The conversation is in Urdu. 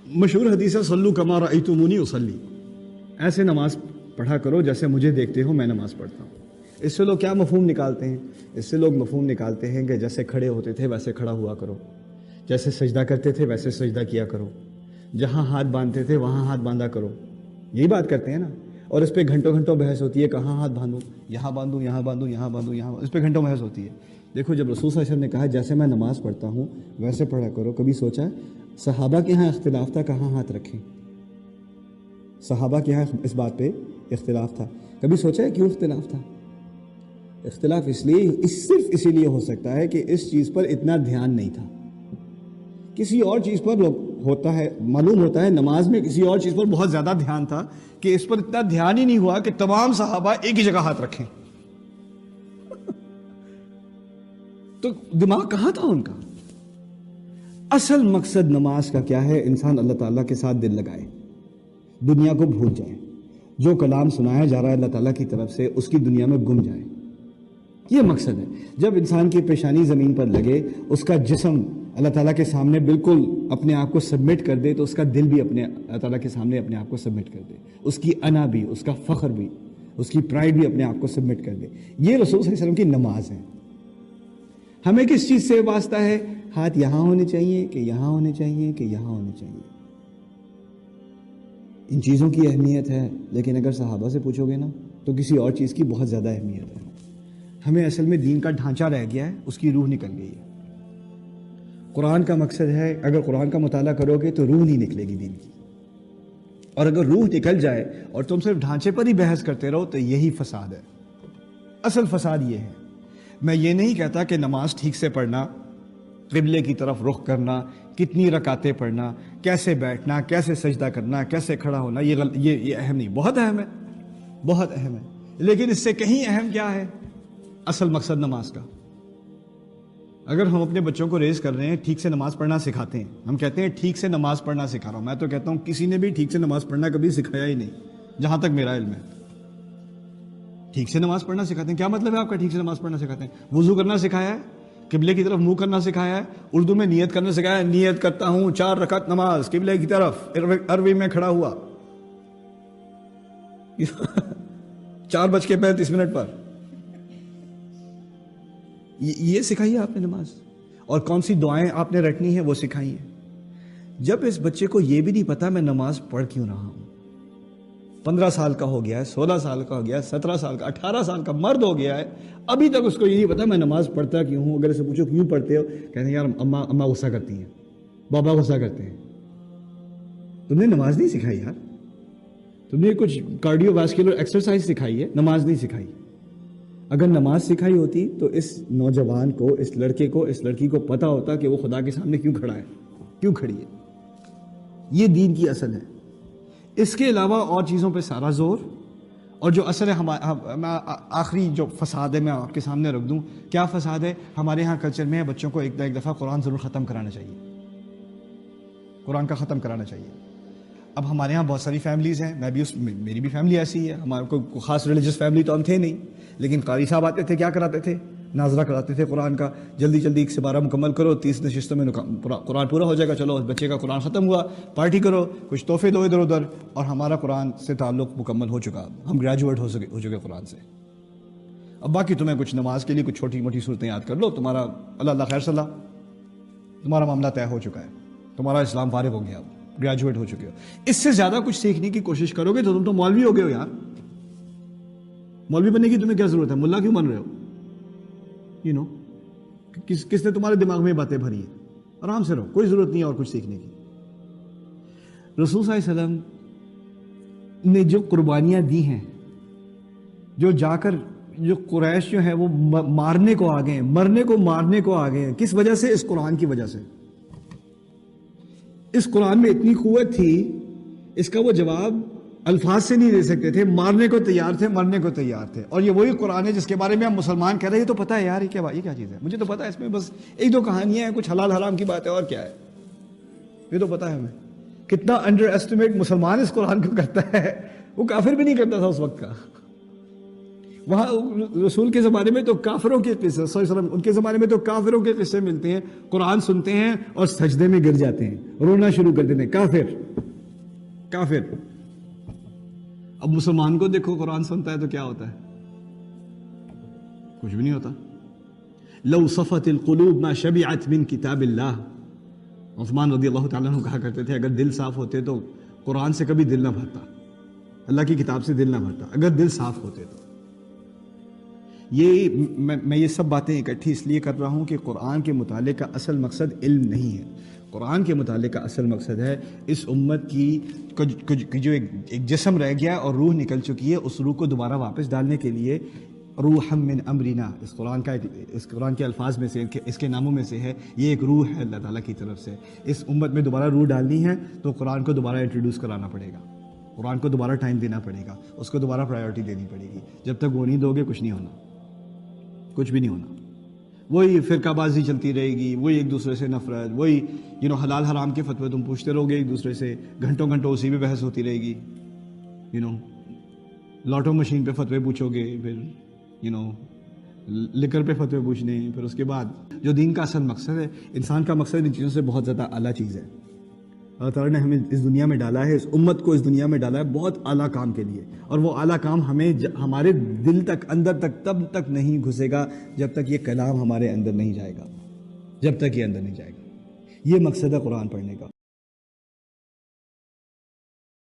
مشہور حدیث ہے صلو کما رأیتمونی اصلی، ایسے نماز پڑھا کرو جیسے مجھے دیکھتے ہو میں نماز پڑھتا ہوں۔ اس سے لوگ کیا مفہوم نکالتے ہیں؟ اس سے لوگ مفہوم نکالتے ہیں کہ جیسے کھڑے ہوتے تھے ویسے کھڑا ہوا کرو، جیسے سجدہ کرتے تھے ویسے سجدہ کیا کرو، جہاں ہاتھ باندھتے تھے وہاں ہاتھ باندھا کرو، یہی بات کرتے ہیں نا۔ اور اس پہ گھنٹوں گھنٹوں بحث ہوتی ہے، کہاں ہاتھ باندھوں، یہاں باندھوں، یہاں باندھوں، یہاں باندھوں، یہاں، اس پہ گھنٹوں بحث ہوتی ہے۔ دیکھو جب رسول صلی اللہ علیہ وسلم نے کہا جیسے میں نماز پڑھتا ہوں ویسے پڑھا کرو، کبھی سوچا صحابہ کے ہاں اختلاف تھا کہاں ہاتھ رکھیں؟ صحابہ کے ہاں اس بات پہ اختلاف تھا، کبھی سوچا ہے کیوں اختلاف تھا؟ اختلاف صرف اسی لیے ہو سکتا ہے کہ اس چیز پر اتنا دھیان نہیں تھا۔ کسی اور چیز پر ہوتا ہے، معلوم ہوتا ہے نماز میں کسی اور چیز پر بہت زیادہ دھیان تھا کہ اس پر اتنا دھیان ہی نہیں ہوا کہ تمام صحابہ ایک ہی جگہ ہاتھ رکھیں۔ تو دماغ کہاں تھا ان کا؟ اصل مقصد نماز کا کیا ہے؟ انسان اللہ تعالیٰ کے ساتھ دل لگائے، دنیا کو بھول جائے، جو کلام سنایا جا رہا ہے اللہ تعالیٰ کی طرف سے اس کی دنیا میں گم جائے، یہ مقصد ہے۔ جب انسان کی پیشانی زمین پر لگے، اس کا جسم اللہ تعالیٰ کے سامنے بالکل اپنے آپ کو سبمٹ کر دے، تو اس کا دل بھی اپنے اللہ تعالیٰ کے سامنے اپنے آپ کو سبمٹ کر دے، اس کی انا بھی، اس کا فخر بھی، اس کی پرائڈ بھی اپنے آپ کو سبمٹ کر دے۔ یہ رسول صلی اللہ علیہ وسلم کی نماز ہے۔ ہمیں کس چیز سے واسطہ ہے؟ ہاتھ یہاں ہونے چاہیے کہ یہاں ہونے چاہیے کہ یہاں ہونے چاہیے؟ ان چیزوں کی اہمیت ہے، لیکن اگر صحابہ سے پوچھو گے نا تو کسی اور چیز کی بہت زیادہ اہمیت ہے۔ ہمیں اصل میں دین کا ڈھانچہ رہ گیا ہے، اس کی روح نکل گئی ہے۔ قرآن کا مقصد ہے، اگر قرآن کا مطالعہ کرو گے تو روح نہیں نکلے گی دین کی، اور اگر روح نکل جائے اور تم صرف ڈھانچے پر ہی بحث کرتے رہو تو یہی فساد ہے۔ اصل فساد یہ ہے۔ میں یہ نہیں کہتا کہ نماز ٹھیک سے پڑھنا، قبلے کی طرف رخ کرنا، کتنی رکعتیں پڑھنا، کیسے بیٹھنا، کیسے سجدہ کرنا، کیسے کھڑا ہونا، یہ اہم نہیں، بہت اہم ہے، بہت اہم ہے، لیکن اس سے کہیں اہم کیا ہے؟ اصل مقصد نماز کا۔ اگر ہم اپنے بچوں کو ریز کر رہے ہیں، ٹھیک سے نماز پڑھنا سکھاتے ہیں، ہم کہتے ہیں ٹھیک سے نماز پڑھنا سکھا رہا ہوں، میں تو کہتا ہوں کسی نے بھی ٹھیک سے نماز پڑھنا کبھی سکھایا ہی نہیں، جہاں تک میرا علم ہے۔ ٹھیک سے نماز پڑھنا سکھاتے ہیں، کیا مطلب ہے آپ کا ٹھیک سے نماز پڑھنا سکھاتے ہیں؟ وضو کرنا سکھایا ہے، قبلے کی طرف منہ کرنا سکھایا ہے، اردو میں نیت کرنا سکھایا ہے، نیت کرتا ہوں 4 رکعت نماز قبلے کی طرف عربی میں کھڑا ہوا 4:35 پر، یہ سکھائی ہے آپ نے نماز، اور کون سی دعائیں آپ نے رٹنی ہیں وہ سکھائی ہیں۔ جب اس بچے کو یہ بھی نہیں پتا میں نماز پڑھ کیوں رہا ہوں، 15 سال کا ہو گیا ہے، 16 سال کا ہو گیا ہے، 17 سال کا، 18 سال کا مرد ہو گیا ہے، ابھی تک اس کو یہ نہیں پتا میں نماز پڑھتا کیوں ہوں۔ اگر اسے پوچھو کیوں پڑھتے ہو، کہتے ہیں یار اماں غصہ کرتی ہیں، بابا غصہ کرتے ہیں۔ تم نے نماز نہیں سکھائی یار، تم نے کچھ کارڈیو واسکولر ایکسرسائز سکھائی ہے، نماز نہیں سکھائی۔ اگر نماز سکھائی ہوتی تو اس نوجوان کو، اس لڑکے کو، اس لڑکی کو پتا ہوتا کہ وہ خدا کے سامنے کیوں کھڑا ہے، کیوں کھڑی ہے۔ یہ دین کی اصل ہے۔ اس کے علاوہ اور چیزوں پہ سارا زور، اور جو اصل ہے آخری جو فساد ہے میں آپ کے سامنے رکھ دوں، کیا فساد ہے؟ ہمارے ہاں کلچر میں بچوں کو ایک دفعہ قرآن ضرور ختم کرانا چاہیے، قرآن کا ختم کرانا چاہیے۔ اب ہمارے ہاں بہت ساری فیملیز ہیں، میری بھی فیملی ایسی ہے، ہمارے کو خاص ریلیجس فیملی تو ہم تھے نہیں، لیکن قاری صاحب آتے تھے، کیا کراتے تھے؟ ناظرہ کراتے تھے قرآن کا، جلدی جلدی 1 سے 12 مکمل کرو، 30 نشستوں میں قرآن پورا ہو جائے گا، چلو بچے کا قرآن ختم ہوا، پارٹی کرو، کچھ تحفے دو ادھر ادھر، اور ہمارا قرآن سے تعلق مکمل ہو چکا، ہم گریجویٹ ہو چکے قرآن سے۔ اب باقی تمہیں کچھ نماز کے لیے کچھ چھوٹی موٹی صورتیں یاد کر لو، تمہارا اللہ خیر صلاح، تمہارا معاملہ طے ہو چکا ہے، تمہارا اسلام فارغ ہو گیا، گریجویٹ ہو چکے ہو۔ اس سے زیادہ کچھ سیکھنے کی کوشش کرو گے تو تم تو مولوی ہو گئے ہو یار، مولوی بننے کی تمہیں کیا ضرورت ہے؟ ملا کیوں بن رہے ہو؟ کس نے تمہارے دماغ میں باتیں بھری ہیں؟ آرام سے رہو، کوئی ضرورت نہیں ہے اور کچھ سیکھنے کی۔ رسول صلی اللہ علیہ وسلم نے جو قربانیاں دی ہیں، جو جا کر جو قریش جو ہے وہ مارنے کو آ گئے ہیں، مرنے کو مارنے کو آ گئے ہیں، کس وجہ سے؟ اس قرآن کی وجہ سے۔ اس قرآن میں اتنی قوت تھی، اس کا وہ جواب الفاظ سے نہیں دے سکتے تھے، مارنے کو تیار تھے، مرنے کو تیار تھے۔ اور یہ وہی قرآن ہے جس کے بارے میں ہم مسلمان کہہ رہے ہیں یہ تو پتہ ہے یار، یہ کیا چیز ہے، مجھے تو پتہ ہے، اس میں بس 1-2 کہانیاں ہیں، کچھ حلال حرام کی بات ہے، اور کیا ہے، یہ تو پتہ ہے ہمیں۔ کتنا انڈر ایسٹیمیٹ مسلمان اس قرآن کو کرتا ہے، وہ کافر بھی نہیں کرتا تھا اس وقت کا۔ وہاں رسول کے زمانے میں تو کافروں کے قصے، صلی اللہ علیہ وسلم ان کے زمانے میں تو کافروں کے قصے ملتے ہیں، قرآن سنتے ہیں اور سجدے میں گر جاتے ہیں، رونا شروع کر دیتے ہیں، کافر کافر۔ اب مسلمان کو دیکھو قرآن سنتا ہے تو کیا ہوتا ہے؟ کچھ بھی نہیں ہوتا۔ لو صفت القلوب ما شبعت من کتاب اللہ، عثمان رضی اللہ تعالیٰ عنہ کہا کرتے تھے اگر دل صاف ہوتے تو قرآن سے کبھی دل نہ بھرتا، اللہ کی کتاب سے دل نہ بھرتا، اگر دل صاف ہوتے تو۔ یہ میں یہ سب باتیں اکٹھی اس لیے کر رہا ہوں کہ قرآن کے مطالعے کا اصل مقصد علم نہیں ہے، قرآن کے مطالعے کا اصل مقصد ہے اس امت کی جو ایک جسم رہ گیا اور روح نکل چکی ہے، اس روح کو دوبارہ واپس ڈالنے کے لیے روحا من امرنا، اس قرآن کے الفاظ میں سے، اس کے ناموں میں سے ہے، یہ ایک روح ہے اللہ تعالیٰ کی طرف سے۔ اس امت میں دوبارہ روح ڈالنی ہے تو قرآن کو دوبارہ انٹروڈیوس کرانا پڑے گا، قرآن کو دوبارہ ٹائم دینا پڑے گا، اس کو دوبارہ پرائیورٹی دینی پڑے گی۔ جب تک وہ نہیں دو گے کچھ نہیں ہونا، کچھ بھی نہیں ہونا۔ وہی فرقہ بازی چلتی رہے گی، وہی ایک دوسرے سے نفرت، وہی حلال حرام کے فتوے تم پوچھتے رہو گے ایک دوسرے سے، گھنٹوں گھنٹوں اسی پہ بحث ہوتی رہے گی، لاٹو مشین پہ فتوے پوچھو گے، پھر لکر پہ فتوے پوچھنے، پھر اس کے بعد جو دین کا اصل مقصد ہے، انسان کا مقصد ان چیزوں سے بہت زیادہ اعلیٰ چیز ہے۔ اللہ تعالیٰ نے ہمیں اس دنیا میں ڈالا ہے، اس امت کو اس دنیا میں ڈالا ہے بہت اعلیٰ کام کے لیے، اور وہ اعلیٰ کام ہمیں ہمارے دل تک، اندر تک تب تک نہیں گھسے گا جب تک یہ کلام ہمارے اندر نہیں جائے گا، جب تک یہ اندر نہیں جائے گا۔ یہ مقصد ہے قرآن پڑھنے کا۔